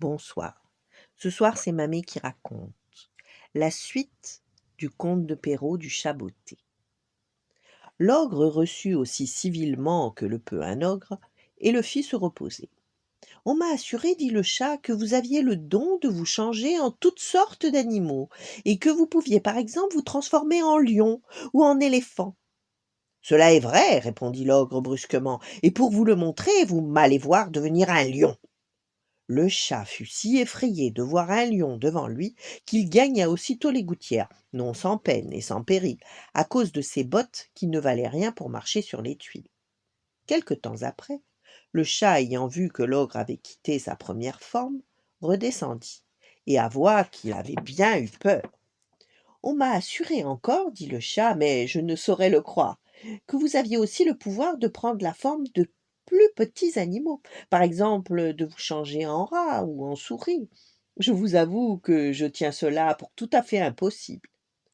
Bonsoir. Ce soir, c'est Mamé qui raconte la suite du conte de Perrault du chat botté. L'ogre reçut aussi civilement que le peut un ogre et le fit se reposer. On m'a assuré, dit le chat, que vous aviez le don de vous changer en toutes sortes d'animaux et que vous pouviez par exemple vous transformer en lion ou en éléphant. Cela est vrai, répondit l'ogre brusquement, et pour vous le montrer, vous m'allez voir devenir un lion. Le chat fut si effrayé de voir un lion devant lui qu'il gagna aussitôt les gouttières, non sans peine et sans péril, à cause de ses bottes qui ne valaient rien pour marcher sur les tuiles. Quelque temps après, le chat ayant vu que l'ogre avait quitté sa première forme, redescendit, et avoua qu'il avait bien eu peur. On m'a assuré encore, dit le chat, mais je ne saurais le croire, que vous aviez aussi le pouvoir de prendre la forme de plus petits animaux, par exemple de vous changer en rat ou en souris. Je vous avoue que je tiens cela pour tout à fait impossible.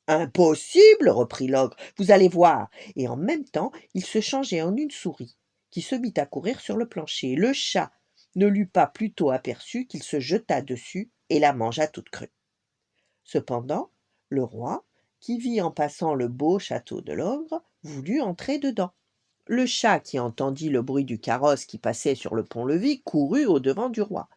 Impossible, reprit l'ogre, vous allez voir. Et en même temps, il se changeait en une souris, qui se mit à courir sur le plancher. Le chat ne l'eut pas plus tôt aperçu qu'il se jeta dessus et la mangea toute crue. Cependant, le roi, qui vit en passant le beau château de l'ogre, voulut entrer dedans. Le chat, qui entendit le bruit du carrosse qui passait sur le pont-levis, courut au-devant du roi,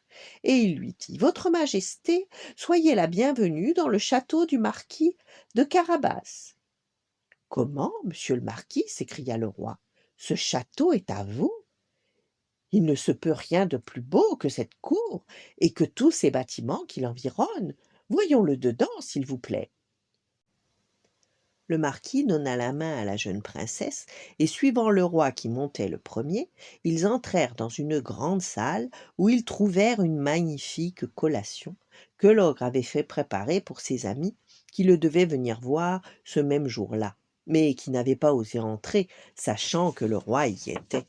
et il lui dit « Votre Majesté, soyez la bienvenue dans le château du marquis de Carabas. »« Comment, monsieur le marquis ?» s'écria le roi. « Ce château est à vous ? Il ne se peut rien de plus beau que cette cour et que tous ces bâtiments qui l'environnent. Voyons-le dedans, s'il vous plaît. » Le marquis donna la main à la jeune princesse, et suivant le roi qui montait le premier, ils entrèrent dans une grande salle où ils trouvèrent une magnifique collation que l'ogre avait fait préparer pour ses amis qui le devaient venir voir ce même jour-là, mais qui n'avaient pas osé entrer, sachant que le roi y était.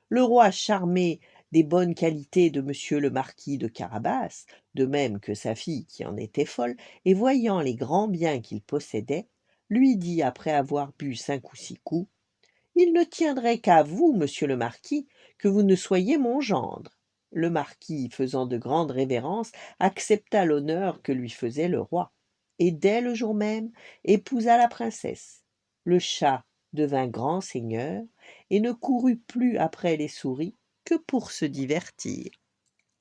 Le roi, charmé des bonnes qualités de monsieur le marquis de Carabas, de même que sa fille qui en était folle, et voyant les grands biens qu'il possédait, lui dit, après avoir bu 5 ou 6 coups, « Il ne tiendrait qu'à vous, monsieur le marquis, que vous ne soyez mon gendre. » Le marquis, faisant de grandes révérences, accepta l'honneur que lui faisait le roi, et dès le jour même épousa la princesse. Le chat devint grand seigneur, et ne courut plus après les souris que pour se divertir.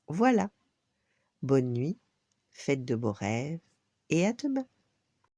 Voilà, bonne nuit, faites de beaux rêves, et à demain.